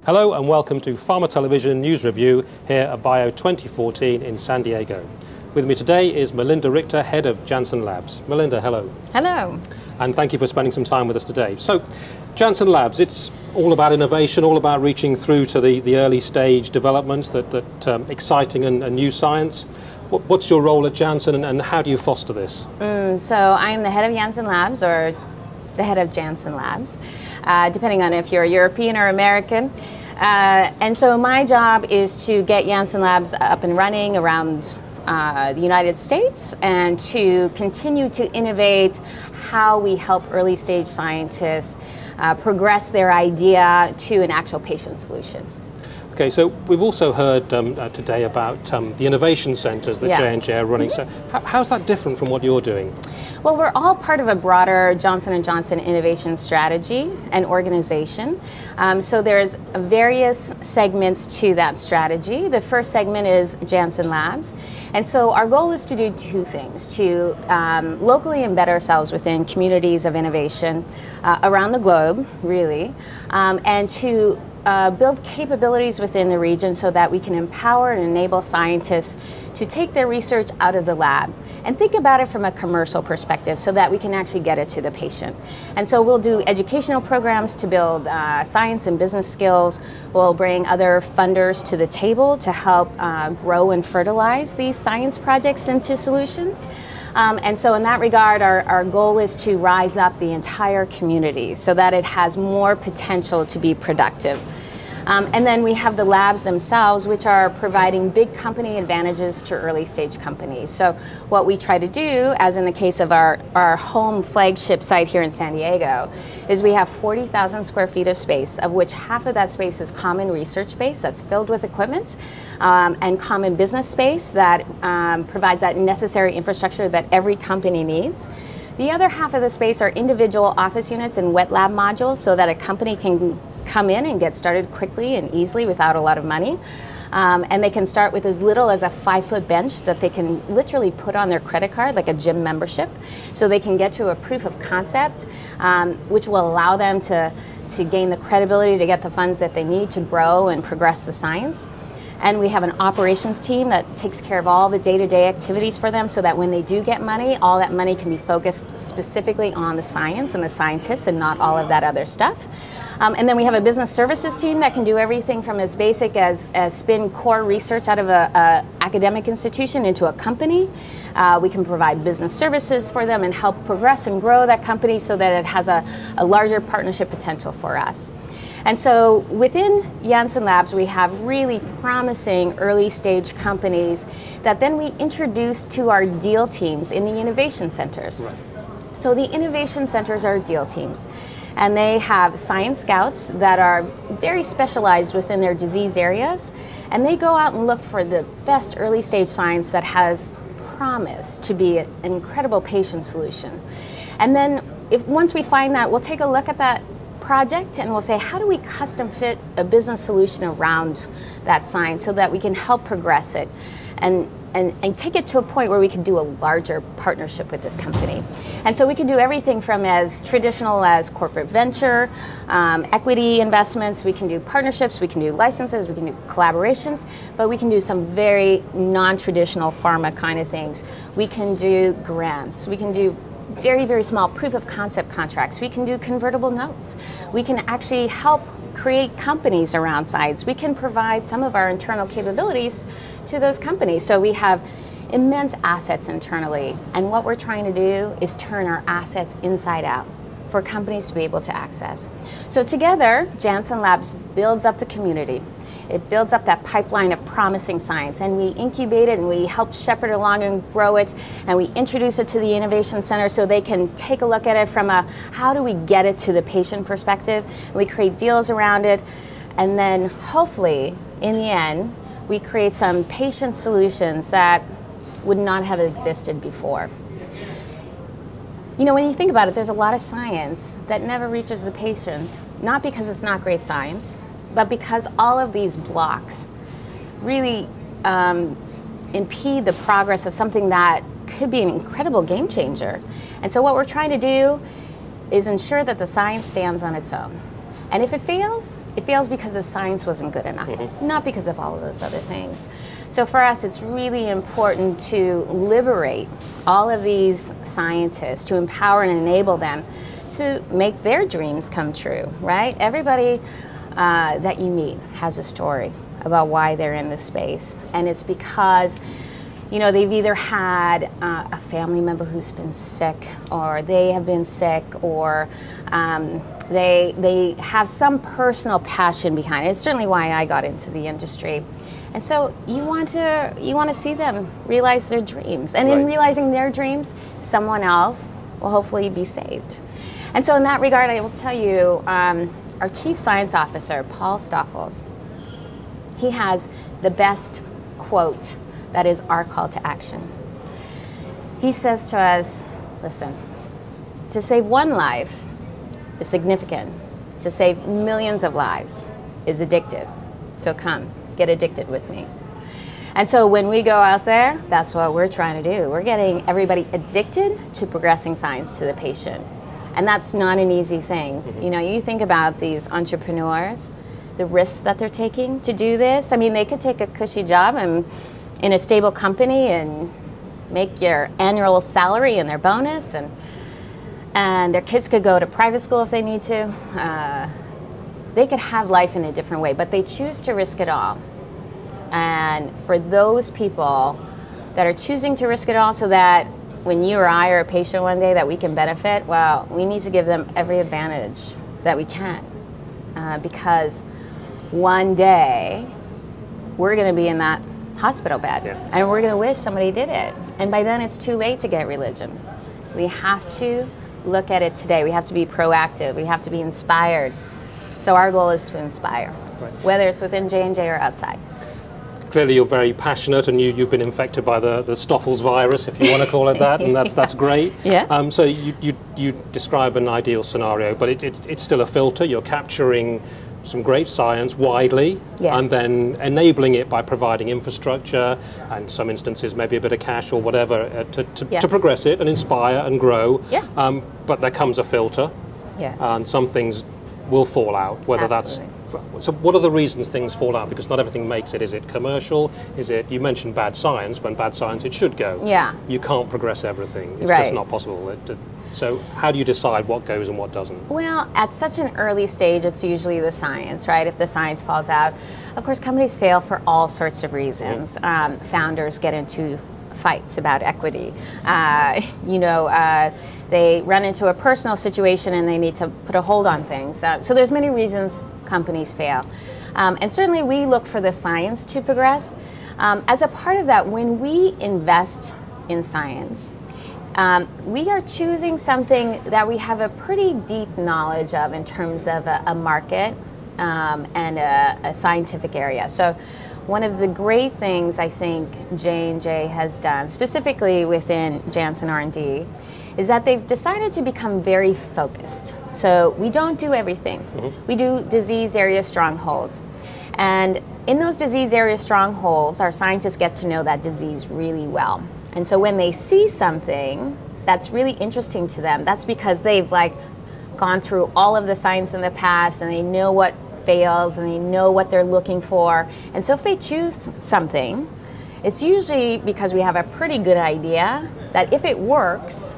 Hello and welcome to Pharma Television News Review here at Bio 2014 in San Diego. With me today is Melinda Richter, head of Janssen Labs. Melinda, hello. Hello. And thank you for spending some time with us today. So, Janssen Labs, it's all about innovation, all about reaching through to the early stage developments, that exciting and new science. What's your role at Janssen and how do you foster this? So I'm the head of Janssen Labs, or the head of Janssen Labs, depending on if you're European or American. And so my job is to get Janssen Labs up and running around the United States and to continue to innovate how we help early stage scientists progress their idea to an actual patient solution. Okay, so we've also heard today about the innovation centres that J&J are running. So how's that different from what you're doing? Well, we're all part of a broader Johnson & Johnson innovation strategy and organization. So there's various segments to that strategy. The first segment is Janssen Labs. And so our goal is to do two things: to locally embed ourselves within communities of innovation around the globe, really, and to build capabilities within the region so that we can empower and enable scientists to take their research out of the lab and think about it from a commercial perspective so that we can actually get it to the patient. And so we'll do educational programs to build science and business skills. We'll bring other funders to the table to help grow and fertilize these science projects into solutions. And so in that regard, our goal is to rise up the entire community so that it has more potential to be productive. And then we have the labs themselves, which are providing big company advantages to early stage companies. So what we try to do, as in the case of our home flagship site here in San Diego, is we have 40,000 square feet of space, of which half of that space is common research space that's filled with equipment, and common business space that provides that necessary infrastructure that every company needs. The other half of the space are individual office units and wet lab modules so that a company can come in and get started quickly and easily without a lot of money. And they can start with as little as a 5-foot bench that they can literally put on their credit card, like a gym membership, so they can get to a proof of concept, which will allow them to gain the credibility to get the funds that they need to grow and progress the science. And we have an operations team that takes care of all the day-to-day activities for them so that when they do get money, all that money can be focused specifically on the science and the scientists and not all of that other stuff. And then we have a business services team that can do everything from as basic as spin core research out of a academic institution into a company. We can provide business services for them and help progress and grow that company so that it has a larger partnership potential for us. And so within Janssen Labs, we have really promising early stage companies that then we introduce to our deal teams in the innovation centers. Right. So the innovation centers are deal teams, and they have science scouts that are very specialized within their disease areas, and they go out and look for the best early stage science that has promise to be an incredible patient solution. And then once we find that, we'll take a look at that project and we'll say, how do we custom fit a business solution around that science so that we can help progress it and take it to a point where we can do a larger partnership with this company. And so we can do everything from as traditional as corporate venture, equity investments, we can do partnerships, we can do licenses, we can do collaborations, but we can do some very non-traditional pharma kind of things. We can do grants, we can do very, very small proof of concept contracts. We can do convertible notes. We can actually help create companies around science. We can provide some of our internal capabilities to those companies. So we have immense assets internally, and what we're trying to do is turn our assets inside out for companies to be able to access. So together, Janssen Labs builds up the community. It builds up that pipeline of promising science, and we incubate it and we help shepherd along and grow it, and we introduce it to the Innovation Center so they can take a look at it from a how do we get it to the patient perspective, and we create deals around it, and then hopefully in the end we create some patient solutions that would not have existed before. You know, when you think about it, there's a lot of science that never reaches the patient, not because it's not great science, but because all of these blocks really impede the progress of something that could be an incredible game changer. And so what we're trying to do is ensure that the science stands on its own. And if it fails because the science wasn't good enough, not because of all of those other things. So for us, it's really important to liberate all of these scientists, to empower and enable them to make their dreams come true, right? Everybody that you meet has a story about why they're in this space. And it's because, you know, they've either had a family member who's been sick, or they have been sick, or they have some personal passion behind it. It's certainly why I got into the industry. And so you want to see them realize their dreams. And in realizing their dreams, someone else will hopefully be saved. And so in that regard, I will tell you, our Chief Science Officer, Paul Stoffels, he has the best quote that is our call to action. He says to us, listen, to save one life is significant. To save millions of lives is addictive. So come, get addicted with me. And so when we go out there, that's what we're trying to do. We're getting everybody addicted to progressing science to the patient. And that's not an easy thing. You know, you think about these entrepreneurs, the risks that they're taking to do this. I mean, they could take a cushy job and in a stable company and make your annual salary and their bonus, and their kids could go to private school if they need to. They could have life in a different way, but they choose to risk it all. And for those people that are choosing to risk it all so that when you or I are a patient one day that we can benefit, well, we need to give them every advantage that we can. Because one day we're going to be in that hospital bed, and we're going to wish somebody did it. And by then it's too late to get religion. We have to look at it today. We have to be proactive. We have to be inspired. So our goal is to inspire, whether it's within J&J or outside. Clearly you're very passionate, and you've been infected by the Stoffels virus, if you want to call it that, and that's great. So you describe an ideal scenario, but it's still a filter. You're capturing some great science widely, and then enabling it by providing infrastructure, and some instances maybe a bit of cash or whatever to progress it and inspire and grow. But there comes a filter, and some things will fall out, whether that's... So what are the reasons things fall out? Because not everything makes it. Is it commercial? Is it, you mentioned bad science, when bad science it should go. You can't progress everything. It's just not possible. So how do you decide what goes and what doesn't? Well, at such an early stage, it's usually the science, right? If the science falls out. Of course, companies fail for all sorts of reasons. Founders get into fights about equity. They run into a personal situation and they need to put a hold on things. So there's many reasons companies fail. And certainly we look for the science to progress. As a part of that, when we invest in science, we are choosing something that we have a pretty deep knowledge of in terms of a market and a scientific area. So one of the great things I think J&J has done, specifically within Janssen R&D, is that they've decided to become very focused. So we don't do everything. We do disease area strongholds. And in those disease area strongholds, our scientists get to know that disease really well. And so when they see something that's really interesting to them, that's because they've gone through all of the science in the past, and they know what fails, and they know what they're looking for. And so if they choose something, it's usually because we have a pretty good idea that if it works,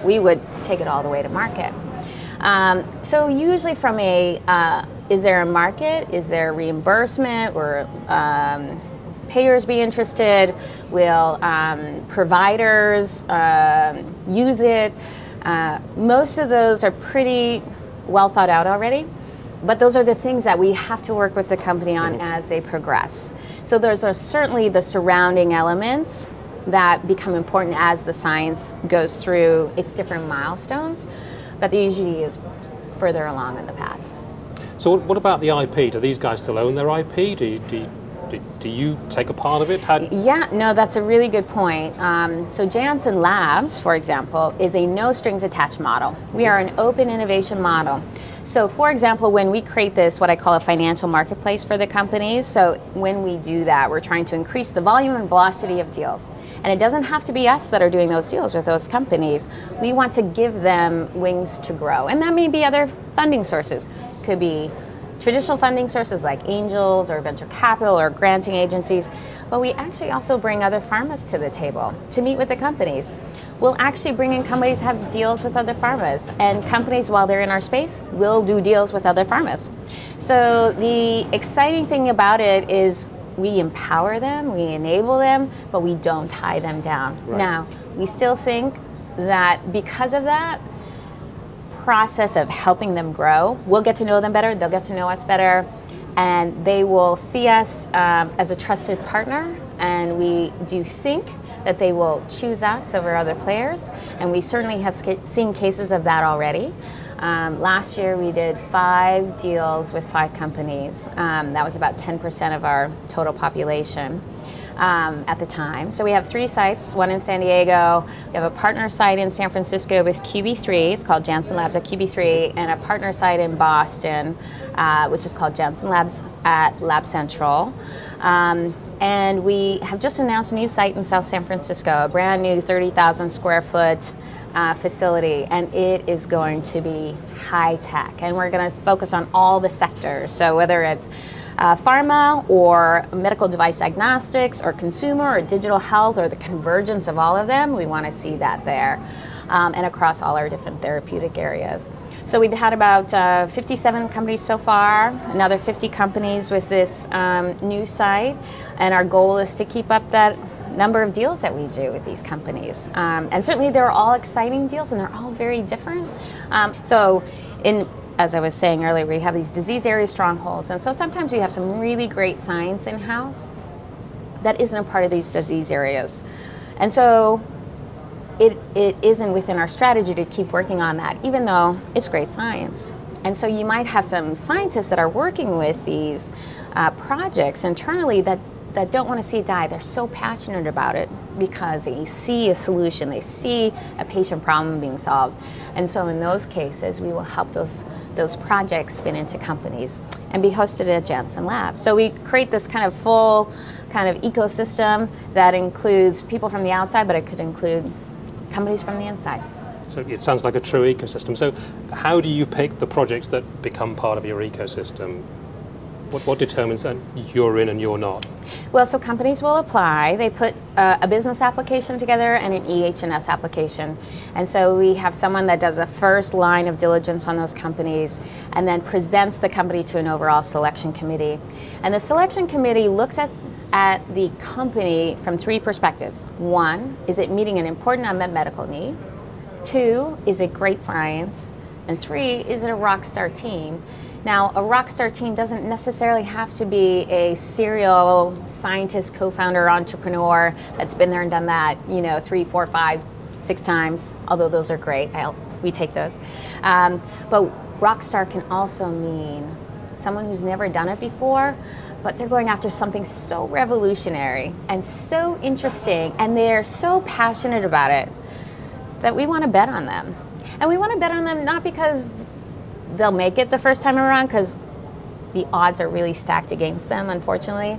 we would take it all the way to market. So usually from is there a market? Is there reimbursement? Will payers be interested? Will providers use it? Most of those are pretty well thought out already. But those are the things that we have to work with the company on as they progress. So there's certainly the surrounding elements that become important as the science goes through its different milestones, but there usually is further along in the path. So what about the IP? Do these guys still own their IP? Do you take a part of it? Yeah, no, that's a really good point. So JLABS, for example, is a no strings attached model. We are an open innovation model. So for example, when we create this, what I call a financial marketplace for the companies, so when we do that, we're trying to increase the volume and velocity of deals. And it doesn't have to be us that are doing those deals with those companies. We want to give them wings to grow. And that may be other funding sources. could be traditional funding sources like angels or venture capital or granting agencies, but we actually also bring other pharmas to the table to meet with the companies. We'll actually bring in companies that have deals with other pharmas, and companies, while they're in our space, will do deals with other pharmas. So the exciting thing about it is we empower them, we enable them, but we don't tie them down. Right. Now, we still think that because of that process of helping them grow, we'll get to know them better, they'll get to know us better, and they will see us as a trusted partner, and we do think that they will choose us over other players, and we certainly have seen cases of that already. Last year we did 5 deals with 5 companies. That was about 10% of our total population at the time. So we have 3 sites, one in San Diego, we have a partner site in San Francisco with QB3, it's called Janssen Labs at QB3, and a partner site in Boston, which is called Janssen Labs at Lab Central. And we have just announced a new site in South San Francisco, a brand new 30,000 square foot facility, and it is going to be high tech, and we're going to focus on all the sectors. So whether it's pharma or medical device diagnostics or consumer or digital health or the convergence of all of them, we want to see that there, and across all our different therapeutic areas. So we've had about 57 companies so far, another 50 companies with this new site, and our goal is to keep up that number of deals that we do with these companies. And certainly they're all exciting deals and they're all very different. As I was saying earlier, we have these disease area strongholds, and so sometimes we have some really great science in-house that isn't a part of these disease areas. And so it isn't within our strategy to keep working on that, even though it's great science. And so you might have some scientists that are working with these projects internally that don't want to see it die. They're so passionate about it because they see a solution, they see a patient problem being solved. And so in those cases, we will help those projects spin into companies and be hosted at Janssen Labs. So we create this kind of full kind of ecosystem that includes people from the outside, but it could include companies from the inside. So it sounds like a true ecosystem. So how do you pick the projects that become part of your ecosystem? What determines that you're in and you're not? Well, so companies will apply. They put a business application together and an EH&S application. And so we have someone that does a first line of diligence on those companies and then presents the company to an overall selection committee. And the selection committee looks at the company from 3 perspectives. 1, is it meeting an important unmet medical need? 2, is it great science? And 3, is it a rock star team? Now, a rock star team doesn't necessarily have to be a serial scientist, co-founder, entrepreneur that's been there and done that, 3, 4, 5, 6 times, although those are great. We take those. But rock star can also mean someone who's never done it before, but they're going after something so revolutionary and so interesting, and they're so passionate about it that we want to bet on them. And we want to bet on them not because they'll make it the first time around, because the odds are really stacked against them, unfortunately.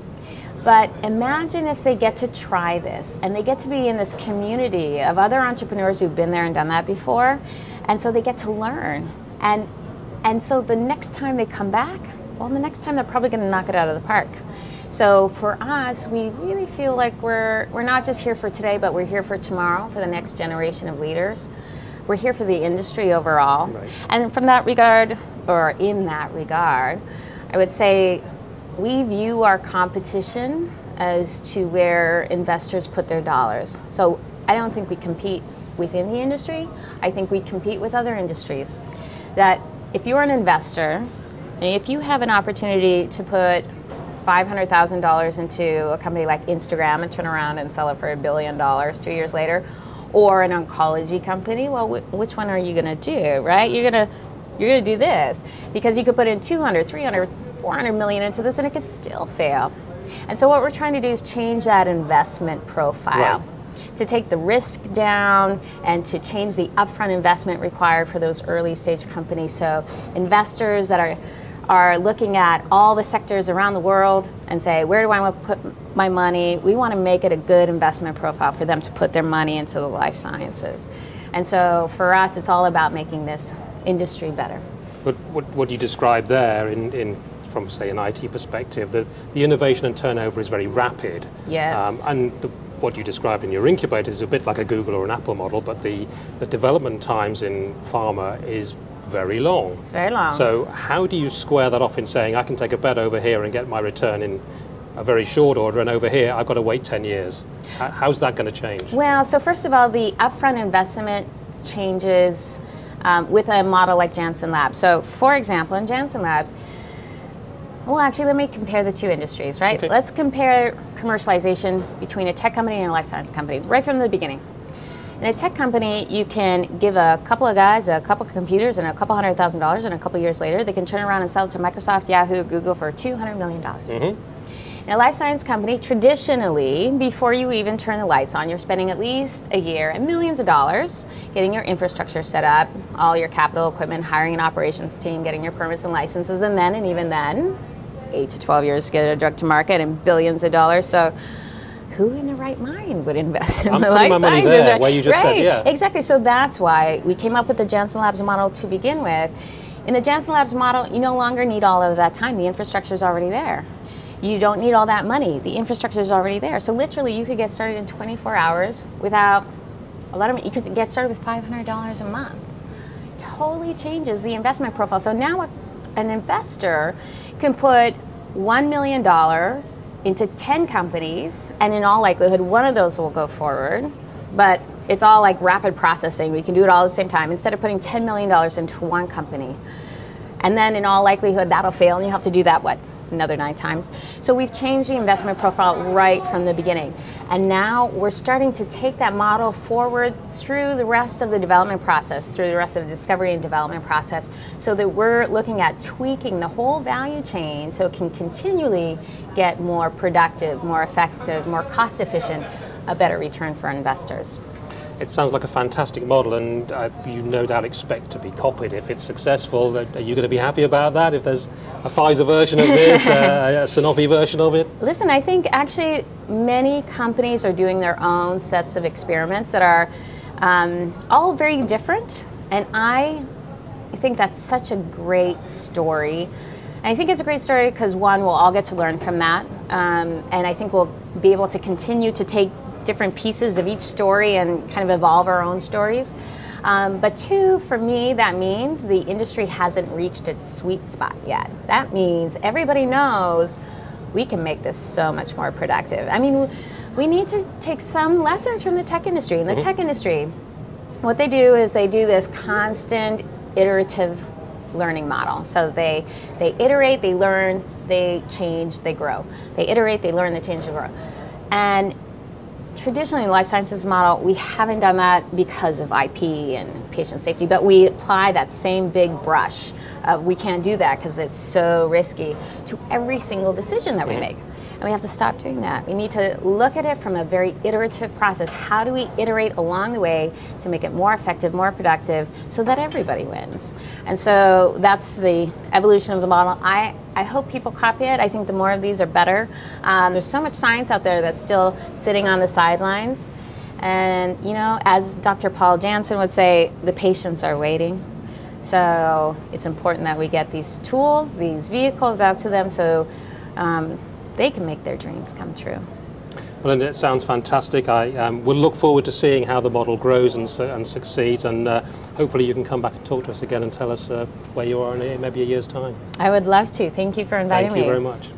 But imagine if they get to try this and they get to be in this community of other entrepreneurs who've been there and done that before, and so they get to learn. And so the next time they come back, well, the next time they're probably going to knock it out of the park. So for us, we really feel like we're not just here for today, but we're here for tomorrow, for the next generation of leaders. We're here for the industry overall. Right. And from that regard, or in that regard, I would say we view our competition as to where investors put their dollars. So I don't think we compete within the industry. I think we compete with other industries. That if you're an investor, and if you have an opportunity to put $500,000 into a company like Instagram and turn around and sell it for $1 billion 2 years later, or an oncology company, well, which one are you going to do, right? You're going to do this, because you could put in 200, 300, 400 million into this and it could still fail. And so what we're trying to do is change that investment profile. Right. To take the risk down and to change the upfront investment required for those early stage companies. So investors that are looking at all the sectors around the world and say, where do I want to put my money? We want to make it a good investment profile for them to put their money into the life sciences. And so for us, it's all about making this industry better. But what you described there from, say, an IT perspective, that the innovation and turnover is very rapid. Yes. What you described in your incubator is a bit like a Google or an Apple model, but the development times in pharma is very long. It's very long. So how do you square that off in saying, I can take a bet over here and get my return in a very short order, and over here I've got to wait 10 years? How's that going to change? Well, so first of all, the upfront investment changes with a model like Janssen Labs. So for example, in Janssen Labs, well, actually, let me compare the two industries, right? Okay. Let's compare commercialization between a tech company and a life science company, right from the beginning. In a tech company, you can give a couple of guys a couple of computers and a couple $100,000, and a couple years later, they can turn around and sell it to Microsoft, Yahoo, Google for $200 million. In a life science company, traditionally, before you even turn the lights on, you're spending at least a year and millions of dollars getting your infrastructure set up, all your capital equipment, hiring an operations team, getting your permits and licenses, and then, and even then, 8 to 12 years to get a drug to market and billions of dollars. So who in their right mind would invest in the life sciences? There, where you just said, yeah. Exactly. So that's why we came up with the Janssen Labs model to begin with. In the Janssen Labs model, you no longer need all of that time. The infrastructure is already there. You don't need all that money. The infrastructure is already there. So literally, you could get started in 24 hours without a lot of money. You could get started with $500 a month. Totally changes the investment profile. So now an investor can put $1 million into 10 companies, and in all likelihood, one of those will go forward. But it's all like rapid processing. We can do it all at the same time instead of putting $10 million into one company. And then in all likelihood, that'll fail, and you have to do that, another 9 times. So we've changed the investment profile right from the beginning. And now we're starting to take that model forward through the rest of the development process, through the rest of the discovery and development process, so that we're looking at tweaking the whole value chain so it can continually get more productive, more effective, more cost efficient, a better return for investors. It sounds like a fantastic model, and you no doubt expect to be copied if it's successful. Are you going to be happy about that if there's a Pfizer version of this, a Sanofi version of it? Listen, I think actually many companies are doing their own sets of experiments that are all very different, and I think that's such a great story. And I think it's a great story because, one, we'll all get to learn from that, and I think we'll be able to continue to take different pieces of each story and kind of evolve our own stories. But 2, for me, that means the industry hasn't reached its sweet spot yet. That means everybody knows we can make this so much more productive. I mean, we need to take some lessons from the tech industry. In the tech industry, what they do is they do this constant iterative learning model. So they iterate, they learn, they change, they grow. They iterate, they learn, they change, they grow. And traditionally, in the life sciences model, we haven't done that because of IP and patient safety, but we apply that same big brush. We can't do that because it's so risky to every single decision that we make. And we have to stop doing that. We need to look at it from a very iterative process. How do we iterate along the way to make it more effective, more productive, so that everybody wins? And so that's the evolution of the model. I hope people copy it. I think the more of these are better. There's so much science out there that's still sitting on the sidelines. And, you know, as Dr. Paul Janssen would say, the patients are waiting. So it's important that we get these tools, these vehicles out to them so they can make their dreams come true. Melinda, it sounds fantastic. I will look forward to seeing how the model grows and succeeds, and hopefully you can come back and talk to us again and tell us where you are in maybe a year's time. I would love to. Thank you for inviting me. Thank you very much.